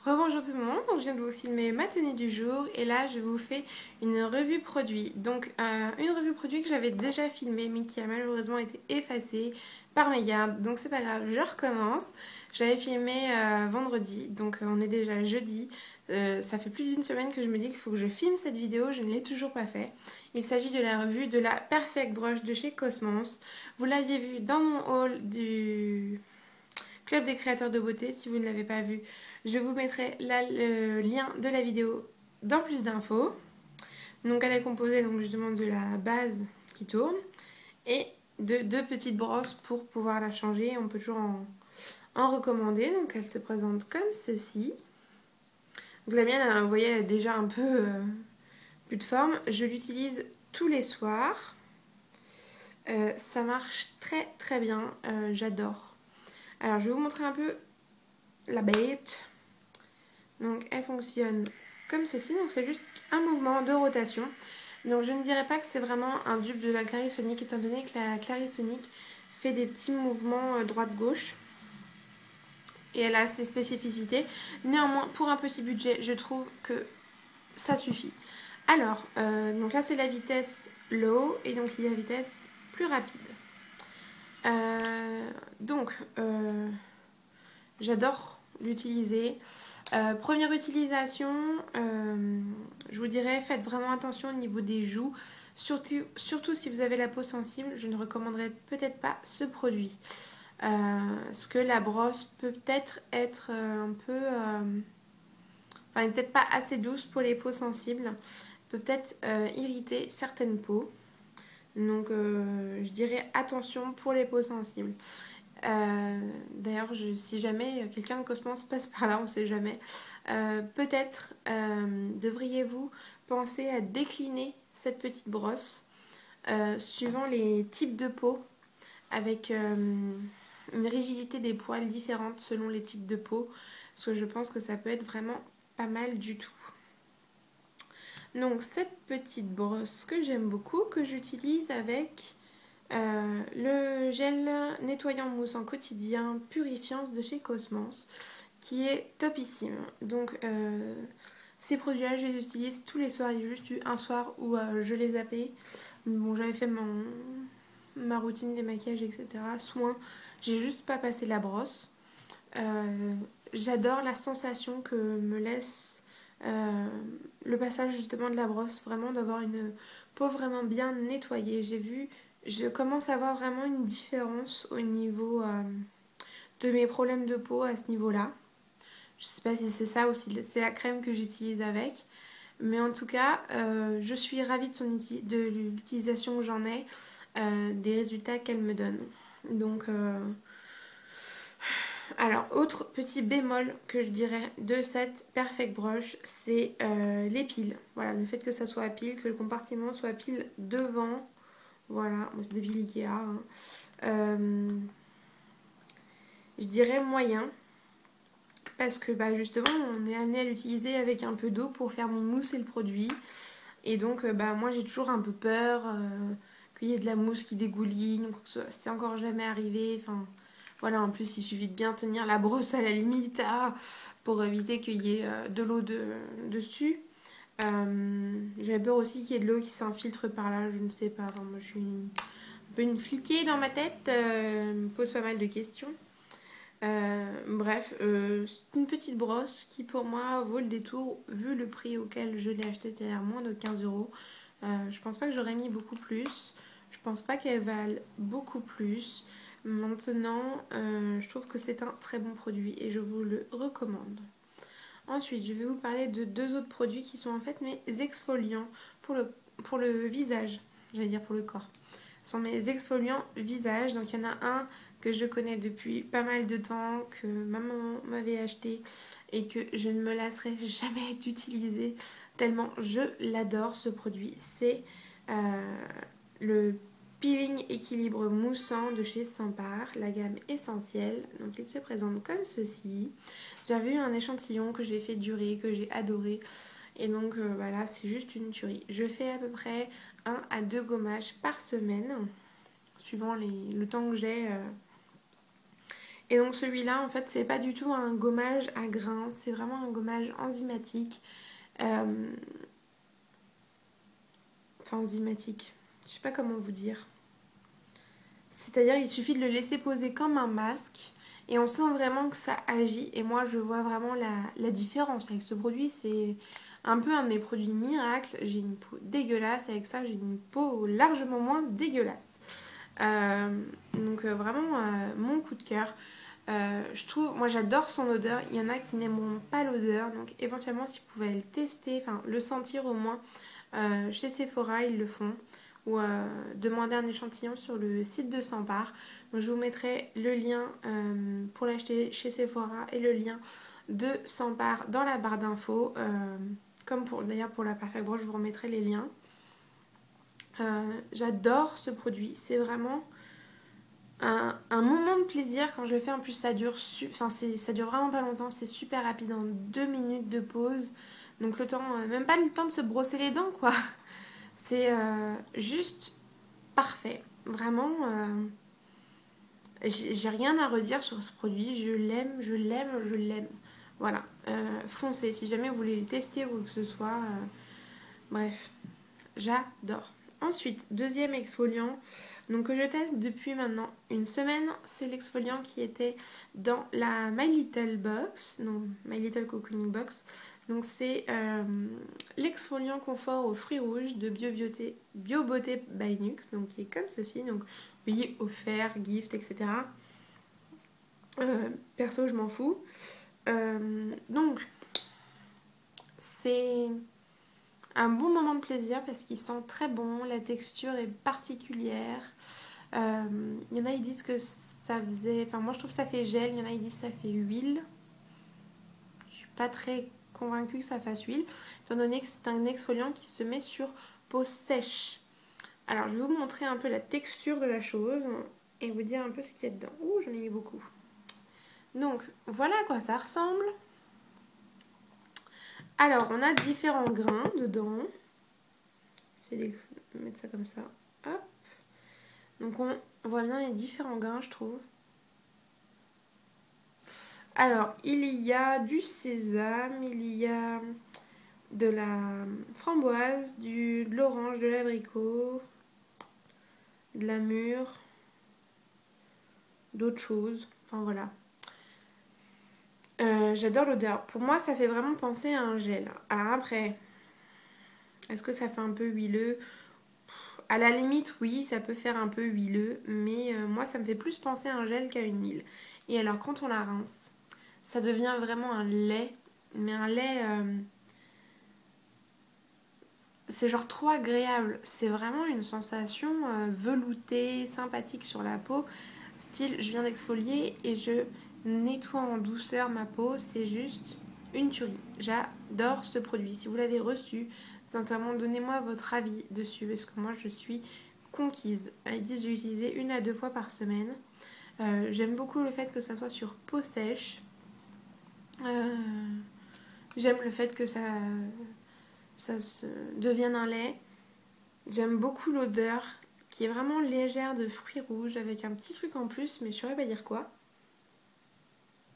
Rebonjour tout le monde, donc je viens de vous filmer ma tenue du jour et là je vous fais une revue produit. Donc une revue produit que j'avais déjà filmée mais qui a malheureusement été effacée par mes gardes. Donc c'est pas grave, je recommence. Je l'avais filmé vendredi, donc on est déjà jeudi. Ça fait plus d'une semaine que je me dis qu'il faut que je filme cette vidéo, je ne l'ai toujours pas fait. Il s'agit de la revue de la Perfect Brush de chez Cosmos. Vous l'aviez vu dans mon haul du Club des créateurs de beauté. Si vous ne l'avez pas vu, je vous mettrai là le lien de la vidéo dans plus d'infos. Donc elle est composée donc justement de la base qui tourne et de deux petites brosses pour pouvoir la changer. On peut toujours en recommander. Donc elle se présente comme ceci. Donc la mienne, vous voyez, elle a déjà un peu plus de forme. Je l'utilise tous les soirs. Ça marche très très bien. J'adore. Alors je vais vous montrer un peu la bête. Donc elle fonctionne comme ceci, donc c'est juste un mouvement de rotation. Donc je ne dirais pas que c'est vraiment un dupe de la Clarisonic étant donné que la Clarisonic fait des petits mouvements droite-gauche. Et elle a ses spécificités. Néanmoins, pour un petit budget, je trouve que ça suffit. Alors, donc là c'est la vitesse low et donc il y a la vitesse plus rapide. J'adore l'utiliser. Première utilisation, je vous dirais faites vraiment attention au niveau des joues, surtout si vous avez la peau sensible. Je ne recommanderais peut-être pas ce produit parce que la brosse peut peut-être être un peu enfin peut-être pas assez douce pour les peaux sensibles, peut peut-être irriter certaines peaux, donc je dirais attention pour les peaux sensibles. D'ailleurs, si jamais quelqu'un de Cosmos passe par là, on ne sait jamais, peut-être devriez-vous penser à décliner cette petite brosse suivant les types de peau, avec une rigidité des poils différente selon les types de peau, parce que je pense que ça peut être vraiment pas mal du tout. Donc cette petite brosse que j'aime beaucoup, que j'utilise avec le gel nettoyant mousse en quotidien Purifiance de chez Cosmos, qui est topissime. Donc ces produits-là, je les utilise tous les soirs. Il y a juste eu un soir où je les zappais. Bon, j'avais fait ma routine des maquillages, etc. Soin, j'ai juste pas passé la brosse. J'adore la sensation que me laisse le passage justement de la brosse, vraiment d'avoir une peau vraiment bien nettoyée. Je commence à avoir vraiment une différence au niveau de mes problèmes de peau à ce niveau-là. Je sais pas si c'est ça aussi, c'est la crème que j'utilise avec. Mais en tout cas, je suis ravie de l'utilisation que j'en ai, des résultats qu'elle me donne. Donc, alors, autre petit bémol que je dirais de cette Perfect Brush, c'est les piles. Voilà, le fait que ça soit à pile, que le compartiment soit à pile devant. Voilà, c'est des piles Ikea. Hein. Je dirais moyen. Parce que justement, on est amené à l'utiliser avec un peu d'eau pour faire mousser le produit. Et donc, moi j'ai toujours un peu peur qu'il y ait de la mousse qui dégouline. C'est encore jamais arrivé. Enfin, voilà, en plus, il suffit de bien tenir la brosse à la limite pour éviter qu'il y ait de l'eau dessus. J'ai peur aussi qu'il y ait de l'eau qui s'infiltre par là, je ne sais pas. Enfin, moi, je suis un peu une fliquée dans ma tête, me pose pas mal de questions. Bref, c'est une petite brosse qui pour moi vaut le détour vu le prix auquel je l'ai acheté, c'est-à-dire moins de 15 €. Je pense pas que j'aurais mis beaucoup plus, je pense pas qu'elle vale beaucoup plus. Maintenant, je trouve que c'est un très bon produit et je vous le recommande. Ensuite, je vais vous parler de deux autres produits qui sont en fait mes exfoliants pour le visage, j'allais dire pour le corps. Ce sont mes exfoliants visage. Donc il y en a un que je connais depuis pas mal de temps, que maman m'avait acheté et que je ne me lasserai jamais d'utiliser tellement je l'adore ce produit. C'est le peeling équilibre moussant de chez Sampar, la gamme essentielle. Donc il se présente comme ceci. J'avais eu un échantillon que j'ai fait durer, que j'ai adoré. Et donc voilà, c'est juste une tuerie. Je fais à peu près 1 à 2 gommages par semaine, suivant le temps que j'ai. Et donc celui-là, en fait, c'est pas du tout un gommage à grains, c'est vraiment un gommage enzymatique. Euh, Enfin, enzymatique, je sais pas comment vous dire. C'est-à-dire, il suffit de le laisser poser comme un masque et on sent vraiment que ça agit. Et moi, je vois vraiment la différence avec ce produit. C'est un peu un de mes produits miracles. J'ai une peau dégueulasse. Avec ça, j'ai une peau largement moins dégueulasse. Vraiment, mon coup de cœur. Je trouve, moi j'adore son odeur. Il y en a qui n'aimeront pas l'odeur. Donc éventuellement, si vous pouvez le tester, enfin le sentir au moins, chez Sephora, ils le font. Ou demander un échantillon sur le site de Sampar. Donc je vous mettrai le lien pour l'acheter chez Sephora et le lien de Sampar dans la barre d'infos. Comme d'ailleurs pour la Perfect Brow, je vous remettrai les liens. J'adore ce produit. C'est vraiment un moment de plaisir quand je le fais. En plus, ça dure vraiment pas longtemps. C'est super rapide, en 2 minutes de pause. Donc le temps, même pas le temps de se brosser les dents, quoi. C'est juste parfait. Vraiment, j'ai rien à redire sur ce produit. Je l'aime, je l'aime, je l'aime. Voilà, foncez si jamais vous voulez le tester ou que ce soit. Bref, j'adore. Ensuite, deuxième exfoliant donc, que je teste depuis maintenant une semaine, c'est l'exfoliant qui était dans la My Little Box, non, My Little Cocooning Box. Donc c'est l'exfoliant confort aux fruits rouges de BioBoté by Nux, donc qui est comme ceci, donc vous voyez offert, gift, etc. Perso je m'en fous. Donc c'est un bon moment de plaisir parce qu'il sent très bon, la texture est particulière. Il y en a ils disent que ça faisait, enfin moi je trouve que ça fait gel, il y en a ils disent que ça fait huile. Je suis pas très convaincue que ça fasse huile, étant donné que c'est un exfoliant qui se met sur peau sèche. Alors je vais vous montrer un peu la texture de la chose et vous dire un peu ce qu'il y a dedans. Ouh, j'en ai mis beaucoup. Donc voilà à quoi ça ressemble. Alors on a différents grains dedans. J'essaie de mettre ça comme ça. Hop. Donc on voit bien les différents grains, je trouve. Alors, il y a du sésame, il y a de la framboise, de l'orange, de l'abricot, de la mûre, d'autres choses. Enfin voilà. J'adore l'odeur. Pour moi, ça fait vraiment penser à un gel. Alors après, est-ce que ça fait un peu huileux? À la limite, oui, ça peut faire un peu huileux. Mais moi, ça me fait plus penser à un gel qu'à une huile. Et alors, quand on la rince, ça devient vraiment un lait. Mais un lait... c'est genre trop agréable. C'est vraiment une sensation veloutée, sympathique sur la peau. Style, je viens d'exfolier et je nettoie en douceur ma peau. C'est juste une tuerie. J'adore ce produit. Si vous l'avez reçu, sincèrement, donnez-moi votre avis dessus. Parce que moi, je suis conquise. Ils disent de l'utiliser 1 à 2 fois par semaine. J'aime beaucoup le fait que ça soit sur peau sèche. J'aime le fait que ça se devienne un lait. J'aime beaucoup l'odeur qui est vraiment légère de fruits rouges avec un petit truc en plus, mais je saurais pas dire quoi.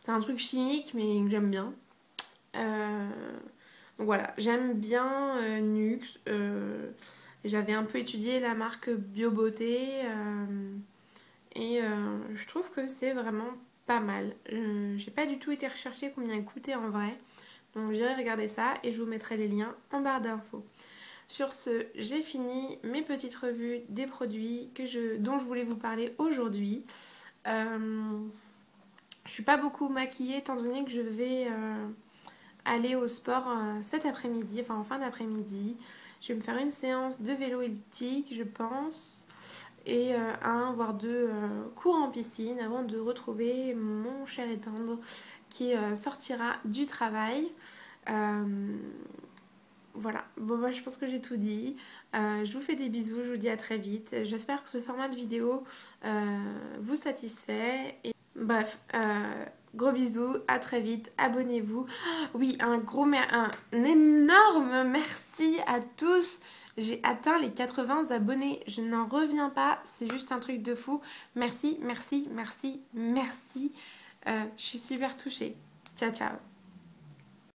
C'est un truc chimique mais que j'aime bien. Donc voilà, j'aime bien Nux. J'avais un peu étudié la marque BioBoté et je trouve que c'est vraiment pas mal. J'ai pas du tout été rechercher combien il coûtait en vrai. Donc j'irai regarder ça et je vous mettrai les liens en barre d'infos. Sur ce, j'ai fini mes petites revues des produits dont je voulais vous parler aujourd'hui. Je suis pas beaucoup maquillée étant donné que je vais aller au sport cet après-midi, enfin en fin d'après-midi. Je vais me faire une séance de vélo elliptique, je pense, et un voire deux cours en piscine avant de retrouver mon cher et tendre qui sortira du travail. Voilà, bon moi je pense que j'ai tout dit. Je vous fais des bisous, je vous dis à très vite. J'espère que ce format de vidéo vous satisfait. Et... Bref, gros bisous, à très vite, abonnez-vous. Oui, un énorme merci à tous j'ai atteint les 80 abonnés. Je n'en reviens pas, c'est juste un truc de fou. Merci, merci, merci, merci. Je suis super touchée. Ciao, ciao.